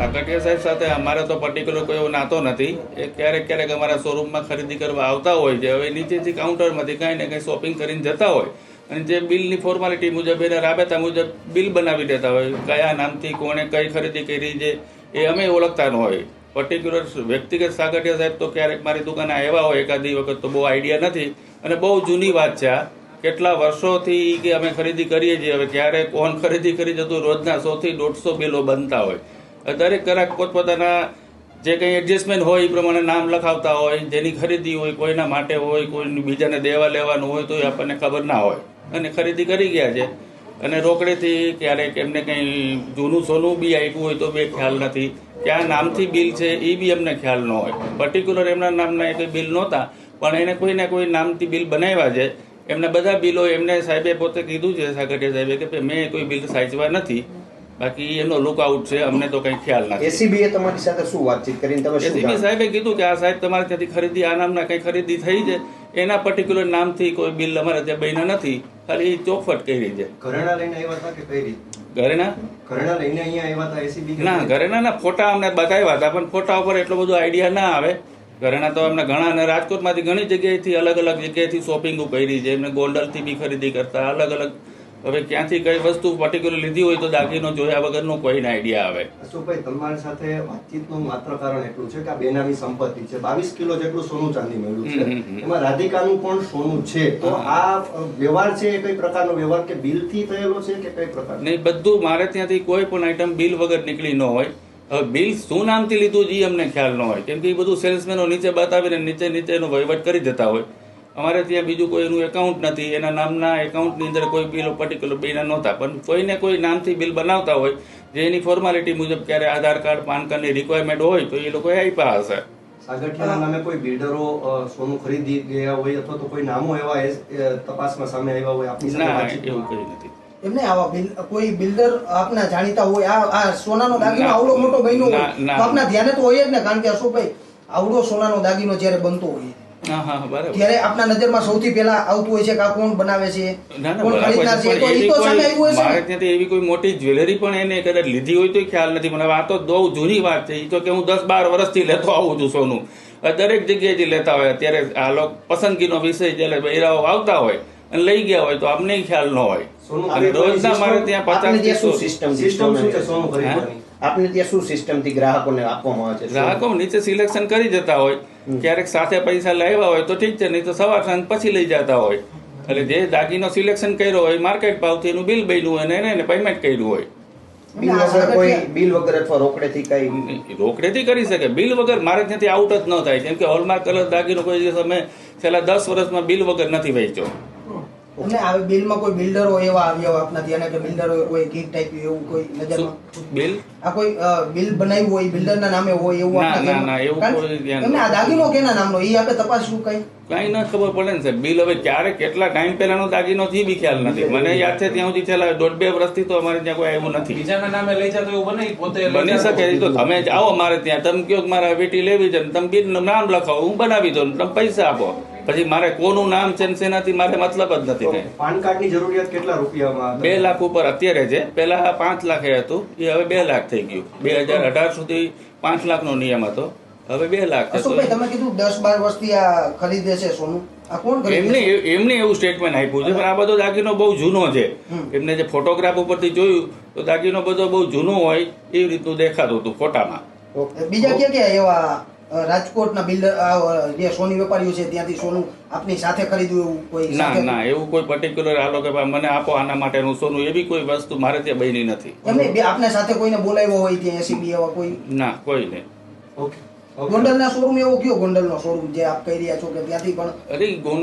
સાકટિયા સાહેબ સાથે અમારે તો પર્ટિક્યુલર કોઈ એવો નાતો નથી. એ ક્યારેક અમારા શોરૂમમાં ખરીદી કરવા આવતા હોય છે. હવે નીચેથી કાઉન્ટરમાંથી કાંઈ ને કંઈ શોપિંગ કરીને જતા હોય અને જે બિલની ફોર્માલિટી મુજબ એના રાબેતા મુજબ બિલ બનાવી દેતા હોય. કયા નામથી કોણે કઈ ખરીદી કરી છે એ અમે ઓળખતા ન હોય. પર્ટિક્યુલર વ્યક્તિગત સાકટિયા સાહેબ તો ક્યારેક મારી દુકાને આવ્યા હોય એકાદી વખત, તો બહુ આઈડિયા નથી. અને બહુ જૂની વાત છે આ, કેટલા વર્ષોથી કે અમે ખરીદી કરીએ છીએ. હવે ક્યારે કોણ ખરીદી કરી જતું, રોજના 100 થી 150 બિલો બનતા હોય. દરેક ગ્રાહક પોતપોતાના જે કંઈ એડજસ્ટમેન્ટ હોય એ પ્રમાણે નામ લખાવતા હોય. જેની ખરીદી હોય, કોઈના માટે હોય, કોઈ બીજાને દેવા લેવાનું હોય તો એ આપણને ખબર ના હોય અને ખરીદી કરી ગયા છે. અને રોકડેથી ક્યારેક એમને કંઈ જૂનું સોનું બી આપ્યું હોય તો બી ખ્યાલ નથી. ક્યાં નામથી બિલ છે એ બી અમને ખ્યાલ ન હોય. પર્ટિક્યુલર એમના નામના કંઈ બિલ નહોતા, પણ એને કોઈને કોઈ નામથી બિલ બનાવ્યા છે. એમના બધા બિલો એમને સાહેબે પોતે કીધું છે, સાકટિયા સાહેબે, કે મેં કોઈ બિલ સાચવા નથી. બાકી એનો લુકઆઉટ છે, અમને તો કંઈ ખ્યાલ નથી. એસીબી એ તમારી સાથે શું વાતચીત કરીને તમે એસીબી સાહેબે કીધું કે આ સાહેબ તમારે ત્યાંથી ખરીદી, આ નામના કંઈ ખરીદી થઈ છે, એના પર્ટિક્યુલર નામથી કોઈ બિલ અમારે ત્યાં બન્યા નથી, ખાલી ચોખવટ કરી છે. ઘરેણા લઈને આવ્યા હતા કે કઈ રીતે? ઘરેણા લઈને અહીંયા આવ્યા હતા એસીબી? ના, ઘરેણા ફોટા અમને બતાવ્યા હતા, પણ ફોટા ઉપર એટલો બધો આઈડિયા ના આવે. ઘરેણા તો એમને ઘણા, અને રાજકોટમાંથી ઘણી જગ્યાએથી અલગ જગ્યાએથી શોપિંગ કરી છે. એમને ગોંડલથી બી ખરીદી કરતા અલગ. હવે ક્યાંથી કઈ વસ્તુ પર્ટિક્યુલર લીધી હોય તો દાગીનો જોયા વગરનો કોઈને આઈડિયા આવે. અશોકભાઈ, તમારી સાથે વાતચીતનું માત્ર કારણ એટલું છે કે આ બેનામી સંપત્તિ છે. 22 કિલો જેટલું સોનું ચાંદી મળ્યું છે, એમાં રાધિકાનું પણ સોનું છે. તો આ વ્યવહાર છે એ કઈ પ્રકારનો વ્યવહાર, કે બિલથી થયેલો છે કે કઈ પ્રકાર? નહીં, બધું મારે ત્યાંથી કોઈ પણ આઈટમ બિલ વગર નીકળી ન હોય. હવે બિલ શું નામથી લીધું એ અમને ખ્યાલ ન હોય, કેમ કે એ બધું સેલ્સમેનો નીચે બતાવીને નીચેનો વહીવટ કરી જતા હોય. અમારે ત્યાં બીજું કોઈ એનું એકાઉન્ટ નથી, એના નામના એકાઉન્ટની અંદર કોઈ બિલ પર્ટિક્યુલર બિના નહોતા. પણ કોઈને કોઈ નામથી બિલ બનાવતા હોય, જે એની ફોર્માલિટી મુજબ ક્યારે આધાર કાર્ડ, પાન કાર્ડની રિક્વાયરમેન્ટ હોય તો એ લોકોએ આપ્યા હશે. સાગઠિયાના નામે કોઈ બિલ્ડરો સોનું ખરીદી ગયા હોય અથવા તો કોઈ નામો એવા તપાસમાં સામે આવ્યા હોય આપની સાથે? ના, એવું કંઈ નથી. એમને આવા કોઈ બિલ્ડર આપના જાણીતા હોય, આ સોનાનો દાગીનો આવડો મોટો બન્યો હોય તો આપના ધ્યાને તો હોય જ ને, કારણ કે અશોકભાઈ આવડો સોનાનો દાગીનો જ્યારે બનતો હોય ત્યારે આપના નજરમાં સૌથી પહેલા આવતું હોય છે કે આ કોણ બનાવે છે, કોણ ખરીદનાર છે, તો એ તો સામે આવ્યું હશે. મારે ત્યાંથી એવી કોઈ મોટી જ્વેલરી પણ એને કદાચ લીધી હોય તો ખ્યાલ નથી. પણ હવે આ તો બહુ જૂની વાત છે. એ તો કે હું 10-12 વર્ષથી લેતો આવું છું સોનું. દરેક જગ્યાએથી લેતા હોય. અત્યારે આ લોકો પસંદગીનો વિષય જ્યારે બૈરાઓ આવતા હોય અને લઈ ગયા હોય તો આપને ખ્યાલ ન હોય. અને રોજના મારે ત્યાં 50 શું સિસ્ટમ શું છે સોનું ખરીદવાની? આપને ત્યાં શું સિસ્ટમથી ગ્રાહકોને આપવામાં આવે છે? ગ્રાહકો નીચે સિલેક્શન કરી જતા હોય. ક્યારેક સાથે પૈસા લાવ્યા હોય તો ઠીક છે, નહીં તો સવાર સાંજ પછી લઈ જતા હોય. એટલે જે દાગીનો સિલેક્શન કર્યો હોય માર્કેટ ભાવથી એનું બિલ બન્યું હોય અને એને પેમેન્ટ કર્યું હોય. બિલ વગર અથવા રોકડેથી કઈ? રોકડેથી કરી શકે. બિલ વગર મારે ત્યાંથી આઉટ જ ન થાય. કેમ કે હોલમાર્ક કલર દાગીનો કોઈ દિવસ અમે છેલ્લા 10 વર્ષમાં બિલ વગર નથી વેચ્યો. અને આ બિલમાં કોઈ બિલ્ડરો એવા આવ્યા હોય આપના ધ્યાને, કે બિલ્ડરો કોઈ ગીફ્ટ આપ્યું એવું કોઈ નજરમાં? બિલ આ કોઈ બિલ બનાવ્યું હોય બિલ્ડરના નામે હોય એવું? ના, એવું કોઈ ધ્યાન એમને આ દાગીનો કેના નામનો એ આપણે તપાસવું કઈ ના ખબર પડે ને સાહેબ. બિલ હવે ક્યારે કેટલા ટાઈમ પહેલાનો દાગીનો થી બી ખ્યાલ નથી. મને યાદ છે ત્યાં સુધી છેલ્લા 1.5-2 વર્ષથી તો અમારે ત્યાં કોઈ આવ્યું નથી. બીજાના નામે લઈ જતો એવું બને? પોતે બની શકે. તો તમે જ આવો મારે ત્યાં, તમે કહો મારે વીટી લેવી છે, તમે બિલનું નામ લખાવો, હું બનાવી દઉં, તમે પૈસા આપો. પછી મારે કોનું નામ છે એનાથી મારે મતલબ જ નથી. પાન કાર્ડની જરૂરિયાત કેટલા રૂપિયામાં? 2 લાખ ઉપર અત્યારે છે. પહેલા 5 લાખ હતું, એ હવે 2 લાખ થઈ ગયું. 2018 સુધી 5 લાખનો નિયમ હતો, હવે 2 લાખ. અશોકભાઈ, તમે કીધું 10-12 વર્ષથી આ ખરીદે છે સોનું, આ કોણ ખરીદે છે? એમને એવું સ્ટેટમેન્ટ આપ્યું છે, પણ આ બધો દાગીનો બહુ જૂનો છે. એમને જે ફોટોગ્રાફ ઉપરથી જોયું તો દાગીનો બધો બહુ જૂનો હોય એવી રીતનું દેખાતું હતું ફોટામાં. બીજા ક્યાં એવા રાજકોટના બિલ્ડર જે સોની વેપારીઓ છે ત્યાંથી સોનું આપની સાથે ખરીદ્યું એવું કોઈ? ના, એવું કોઈ પર્ટિક્યુલર આ લોકો મને આપો આના માટેનું સોનું, એવી કોઈ વસ્તુ મારે ત્યાં બની નથી. એમને આપને સાથે કોઈને બોલાવ્યો હોય ત્યાં એસીબી એવા કોઈ? ના, કોઈ નહીં. ઓકે. ગોંડલના શોરૂમ એવો કયો? ગોંડલનો શોરૂમ જે આપ કહી રહ્યા છો કે ત્યાંથી પણ? અરે